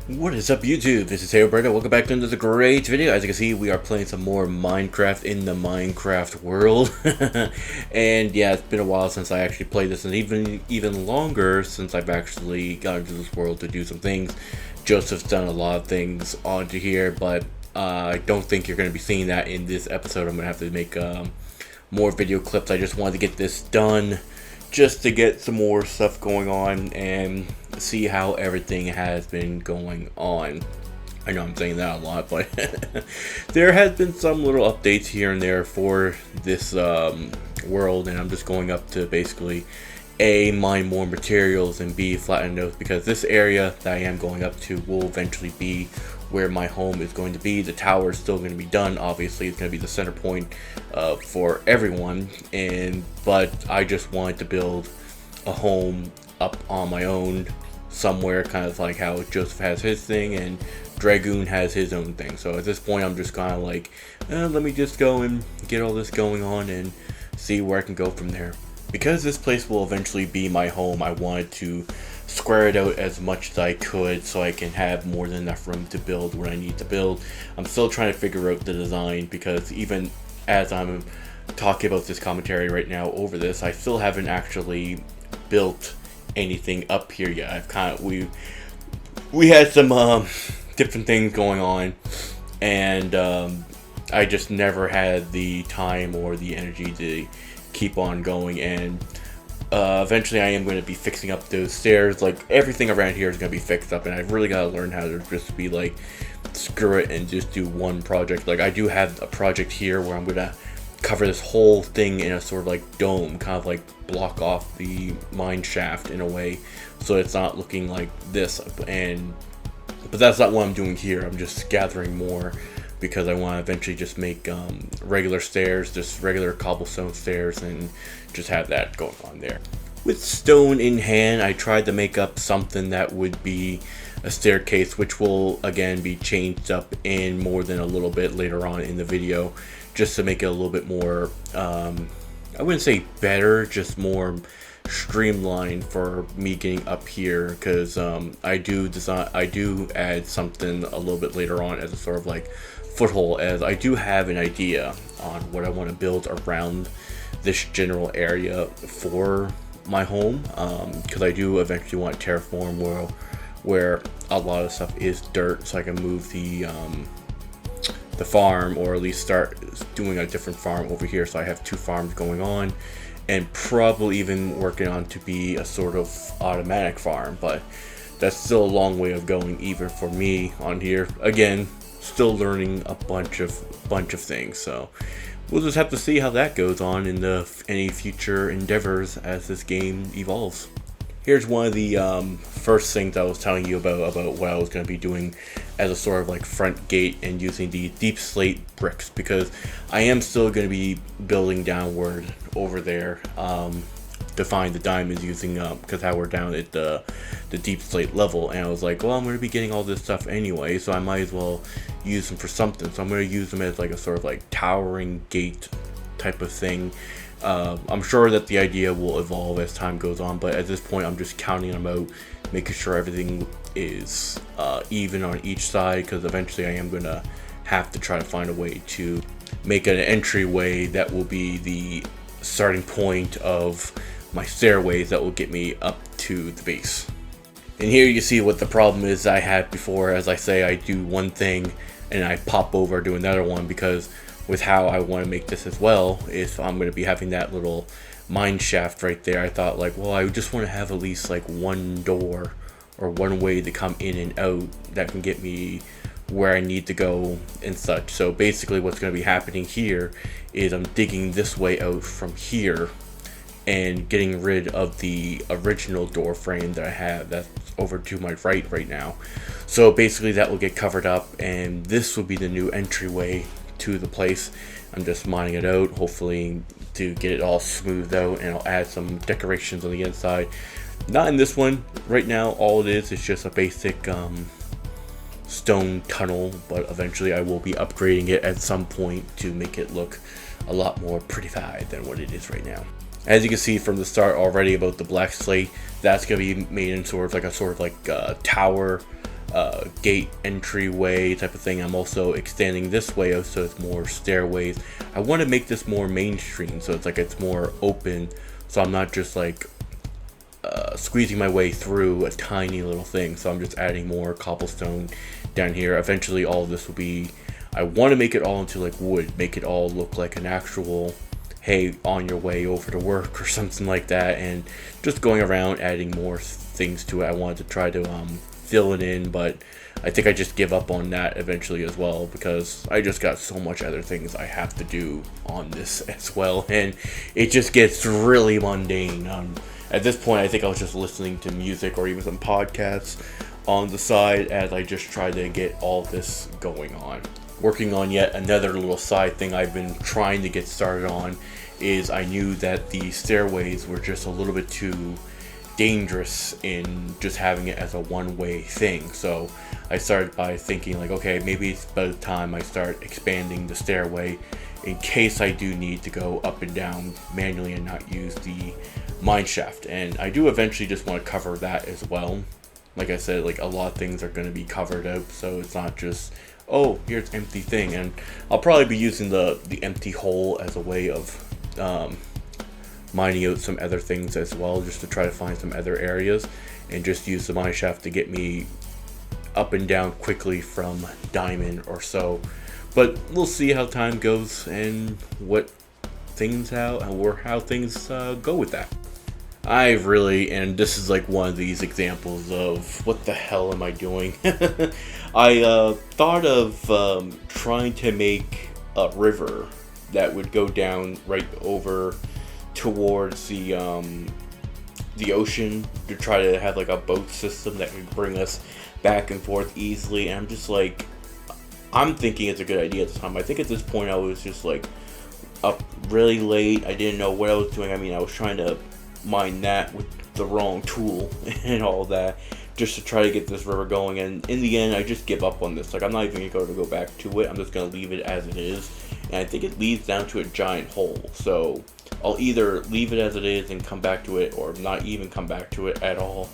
What is up, YouTube? This is HeyHoBrando. Welcome back to another great video. As you can see, we are playing some more Minecraft in the Minecraft world. And yeah, it's been a while since I actually played this, and even longer since I've actually got into this world to do some things. Joseph's done a lot of things onto here, but I don't think you're going to be seeing that in this episode. I'm going to have to make more video clips. I just wanted to get this done just to get some more stuff going on and see how everything has been going on. I know I'm saying that a lot, but there has been some little updates here and there for this world, and I'm just going up to basically A, mine more materials, and B, flatten those, because this area that I am going up to will eventually be where my home is going to be. The tower is still going to be done. Obviously, it's going to be the center point for everyone, but I just wanted to build a home up on my own somewhere, kind of like how Joseph has his thing and Dragoon has his own thing. So at this point, I'm just kind of like, let me just go and get all this going on and see where I can go from there. Because this place will eventually be my home, I wanted to square it out as much as I could so I can have more than enough room to build what I need to build. I'm still trying to figure out the design, because even as I'm talking about this commentary right now over this, I still haven't actually built anything up here yet. I've kind of we had some different things going on, and I just never had the time or the energy to keep on going. And eventually I am going to be fixing up those stairs. Like, everything around here is going to be fixed up, and I've really got to learn how to just be like, screw it and just do one project. Like, I do have a project here where I'm going to cover this whole thing in a sort of like dome, kind of like block off the mine shaft in a way, so it's not looking like this. But that's not what I'm doing here. I'm just gathering more, because I want to eventually just make regular stairs, just regular cobblestone stairs, and just have that going on there. With stone in hand, I tried to make up something that would be a staircase, which will again be changed up in more than a little bit later on in the video, just to make it a little bit more, I wouldn't say better, just more streamlined for me getting up here, because I do add something a little bit later on as a sort of like foothold, as I do have an idea on what I want to build around this general area for my home, because I do eventually want to terraform where a lot of stuff is dirt, so I can move the farm, or at least start doing a different farm over here, so I have two farms going on, and probably even working on to be a sort of automatic farm. But that's still a long way of going even for me on here. Again, still learning a bunch of things, so we'll just have to see how that goes on in any future endeavors as this game evolves. Here's one of the first things I was telling you about what I was going to be doing as a sort of like front gate, and using the deep slate bricks, because I am still going to be building downward over there to find the diamonds, using because how we're down at the deep slate level. And I was like, well, I'm going to be getting all this stuff anyway, so I might as well use them for something. So I'm going to use them as like a sort of like towering gate type of thing. I'm sure that the idea will evolve as time goes on, but at this point I'm just counting them out, making sure everything is even on each side, because eventually I am going to have to try to find a way to make an entryway that will be the starting point of my stairways that will get me up to the base. And here you see what the problem is I had before. As I say, I do one thing and I pop over, do another one, because with how I want to make this as well, if I'm going to be having that little mine shaft right there, I thought like, well, I just want to have at least like one door or one way to come in and out that can get me where I need to go and such. So basically what's going to be happening here is I'm digging this way out from here and getting rid of the original door frame that I have that's over to my right now. So basically that will get covered up, and this will be the new entryway to the place. I'm just mining it out, hopefully to get it all smoothed out, and I'll add some decorations on the inside. Not in this one right now. All it is just a basic stone tunnel, but eventually I will be upgrading it at some point to make it look a lot more prettified than what it is right now. As you can see from the start already about the black slate, that's going to be made in sort of like a tower gate entryway type of thing. I'm also extending this way out so it's more stairways. I want to make this more mainstream, so it's like it's more open, so I'm not just like squeezing my way through a tiny little thing. So I'm just adding more cobblestone down here. Eventually all of this will be, I want to make it all into like wood, make it all look like an actual, hey, on your way over to work or something like that, and just going around adding more things to it. I wanted to try to fill it in, but I think I just give up on that eventually as well, because I just got so much other things I have to do on this as well, and it just gets really mundane. At this point, I think I was just listening to music or even some podcasts on the side as I just try to get all this going on. Working on yet another little side thing I've been trying to get started on is I knew that the stairways were just a little bit too dangerous in just having it as a one-way thing. So I started by thinking like, okay, maybe it's about time I start expanding the stairway in case I do need to go up and down manually and not use the mine shaft. And I do eventually just want to cover that as well. Like I said, like a lot of things are going to be covered out, so it's not just, oh, here's empty thing. And I'll probably be using the empty hole as a way of mining out some other things as well, just to try to find some other areas and just use the mine shaft to get me up and down quickly from diamond or so. But we'll see how time goes and what things how things go with that. I really, and this is like one of these examples of what the hell am I doing? I thought of trying to make a river that would go down right over towards the ocean, to try to have like a boat system that would bring us back and forth easily. And I'm just like, I'm thinking it's a good idea at the time. I think at this point I was just like up really late. I didn't know what I was doing. I mean, I was trying to mine that with the wrong tool and all that, just to try to get this river going. And in the end, I just give up on this. Like, I'm not even going to go back to it. I'm just going to leave it as it is. And I think it leads down to a giant hole. So I'll either leave it as it is and come back to it, or not even come back to it at all.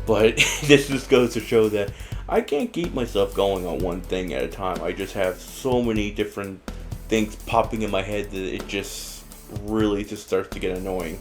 But this just goes to show that I can't keep myself going on one thing at a time. I just have so many different things popping in my head that it just really just starts to get annoying.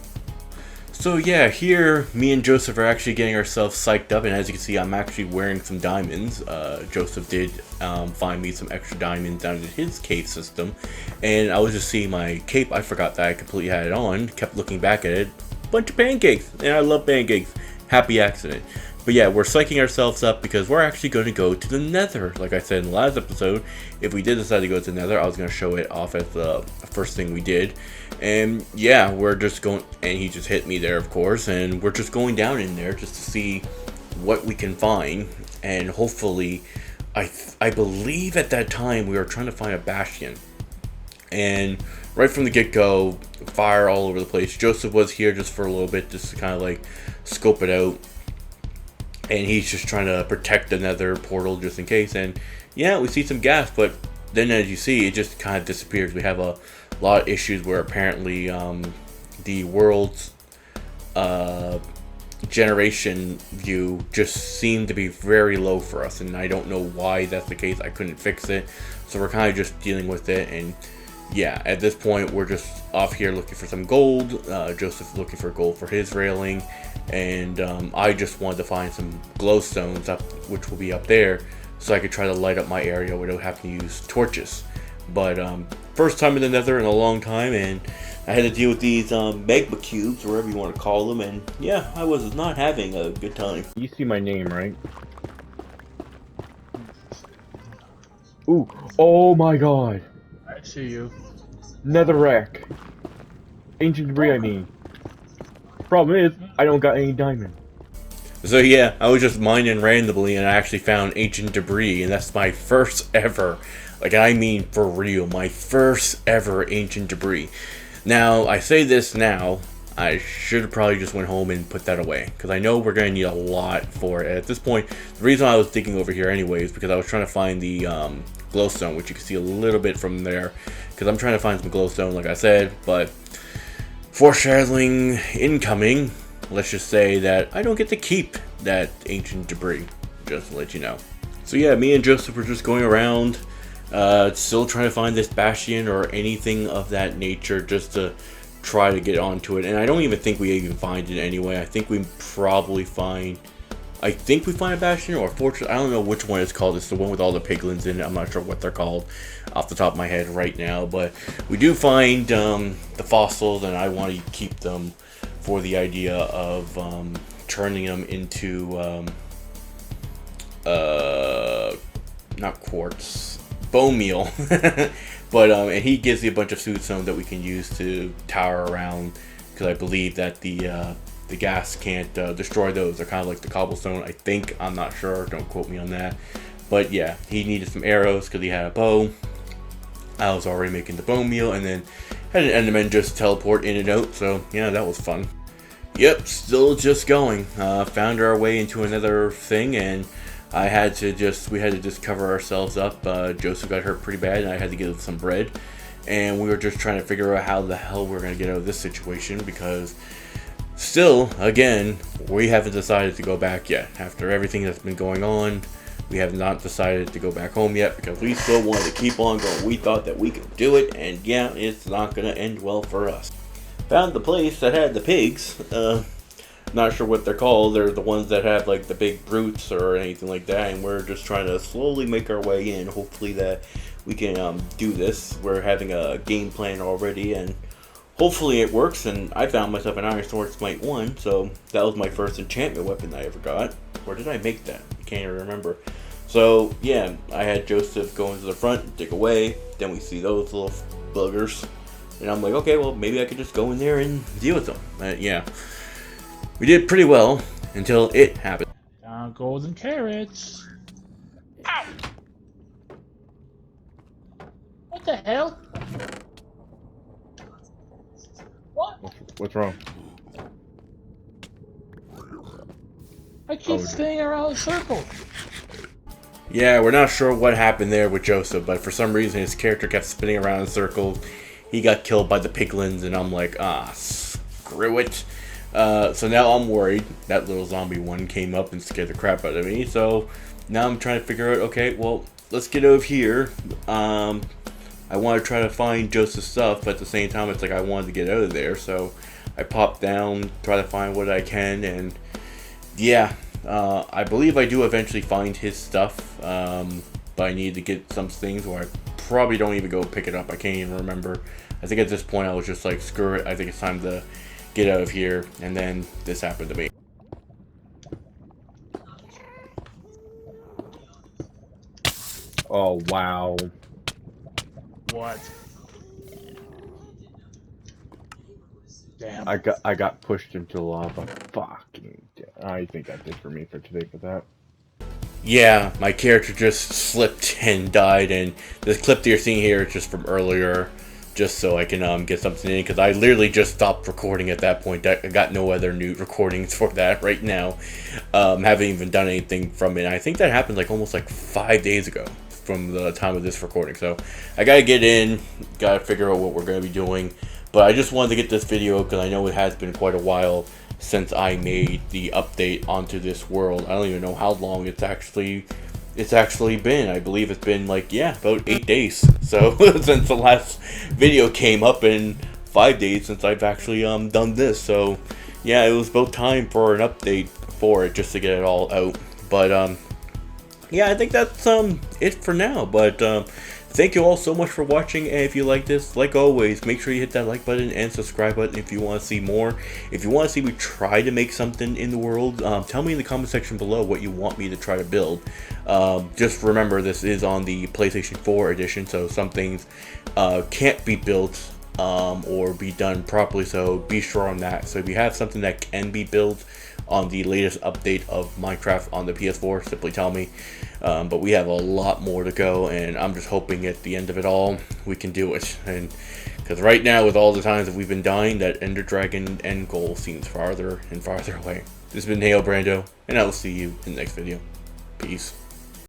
So yeah, here me and Joseph are actually getting ourselves psyched up, and as you can see, I'm actually wearing some diamonds. Joseph did find me some extra diamonds down in his cave system, and I was just seeing my cape. I forgot that I completely had it on, kept looking back at it. Bunch of pancakes, and I love pancakes. Happy accident. But yeah, we're psyching ourselves up because we're actually going to go to the Nether. Like I said in the last episode, if we did decide to go to the Nether, I was going to show it off as the first thing we did. And yeah, we're just going, and he just hit me there, of course, and we're just going down in there just to see what we can find. And hopefully, I believe at that time we were trying to find a bastion. And right from the get-go, fire all over the place. Joseph was here just for a little bit, just to kind of like scope it out. And he's just trying to protect the Nether portal just in case. And yeah, we see some gas, but then as you see, it just kind of disappears. We have a lot of issues where apparently the world's generation view just seemed to be very low for us. And I don't know why that's the case. I couldn't fix it. So we're kind of just dealing with it. And yeah, at this point, we're just off here looking for some gold. Joseph's looking for gold for his railing. And I just wanted to find some glowstones up, which will be up there, so I could try to light up my area without having to use torches. But first time in the Nether in a long time, and I had to deal with these magma cubes, whatever you want to call them. And yeah, I was not having a good time. You see my name, right? Ooh, oh my god. I see you. Netherrack. Ancient debris, I mean. Problem is, I don't got any diamond. So yeah, I was just mining randomly and I actually found ancient debris, and that's my first ever, like I mean for real, my first ever ancient debris. Now, I say this now, I should have probably just went home and put that away, because I know we're going to need a lot for it. At this point, the reason I was digging over here anyway is because I was trying to find the glowstone, which you can see a little bit from there, because I'm trying to find some glowstone, like I said, but foreshadowing incoming, let's just say that I don't get to keep that ancient debris, just to let you know. So yeah, me and Joseph were just going around, still trying to find this bastion or anything of that nature, just to try to get onto it. And I don't even think we even find it anyway. I think we probably find, I think we find a bastion or a fortress. I don't know which one it's called. It's the one with all the piglins in it. I'm not sure what they're called off the top of my head right now. But we do find the fossils, and I want to keep them for the idea of turning them into not quartz, bone meal. But and he gives me a bunch of food stone that we can use to tower around, because I believe that the gas can't destroy those. They're kind of like the cobblestone, I think. I'm not sure, don't quote me on that. But yeah, he needed some arrows because he had a bow. I was already making the bone meal, and then had an enderman just teleport in and out. So yeah, that was fun. Yep, still just going. Found our way into another thing, and we had to just cover ourselves up. Joseph got hurt pretty bad, and I had to give him some bread. And we were just trying to figure out how the hell we're going to get out of this situation, because still, again, we haven't decided to go back yet. After everything that's been going on, we have not decided to go back home yet, because we still wanted to keep on going. We thought that we could do it, and yeah, it's not going to end well for us. Found the place that had the pigs. Not sure what they're called. They're the ones that have like the big brutes or anything like that, and we're just trying to slowly make our way in. Hopefully that we can do this. We're having a game plan already, and hopefully it works. And I found myself an Iron Sword Smite 1, so that was my first enchantment weapon I ever got. Or did I make that? I can't even remember. So yeah, I had Joseph go into the front, dig away. Then we see those little buggers, and I'm like, okay, well maybe I could just go in there and deal with them. Yeah. We did pretty well until it happened. Golden carrots. Ow! What the hell? What? What's wrong? I keep spinning around in circles. Yeah, we're not sure what happened there with Joseph, but for some reason his character kept spinning around in circles. He got killed by the piglins, and I'm like, screw it. So now I'm worried. That little zombie one came up and scared the crap out of me. So now I'm trying to figure out, okay, well, let's get over here. I want to try to find Joseph's stuff, but at the same time, it's like I wanted to get out of there. So I pop down, try to find what I can, and yeah, I believe I do eventually find his stuff. But I need to get some things where I probably don't even go pick it up. I can't even remember. I think at this point I was just like, screw it. I think it's time to get out of here, and then this happened to me. Oh wow! What? Damn! I got pushed into lava. Fucking! I think that's it for me for today for that. Yeah, my character just slipped and died, and this clip that you're seeing here is just from earlier. Just so I can get something in, because I literally just stopped recording at that point. I got no other new recordings for that right now. Haven't even done anything from it. I think that happened like almost like 5 days ago from the time of this recording. So I gotta get in, gotta figure out what we're gonna be doing. But I just wanted to get this video because I know it has been quite a while since I made the update onto this world. I don't even know how long it's actually been. I believe it's been like, yeah, about 8 days. So since the last video came up, in 5 days since I've actually done this. So yeah, it was about time for an update for it, just to get it all out. But yeah, I think that's it for now. But thank you all so much for watching, and if you like this, like always, make sure you hit that like button and subscribe button if you want to see more. If you want to see me try to make something in the world, tell me in the comment section below what you want me to try to build. Just remember, this is on the PlayStation 4 edition, so some things can't be built or be done properly, so be sure on that. So if you have something that can be built on the latest update of Minecraft on the PS4, simply tell me. But we have a lot more to go, and I'm just hoping at the end of it all we can do it. And because right now, with all the times that we've been dying, that Ender Dragon end goal seems farther and farther away. This has been HeyHoBrando, and I will see you in the next video. Peace.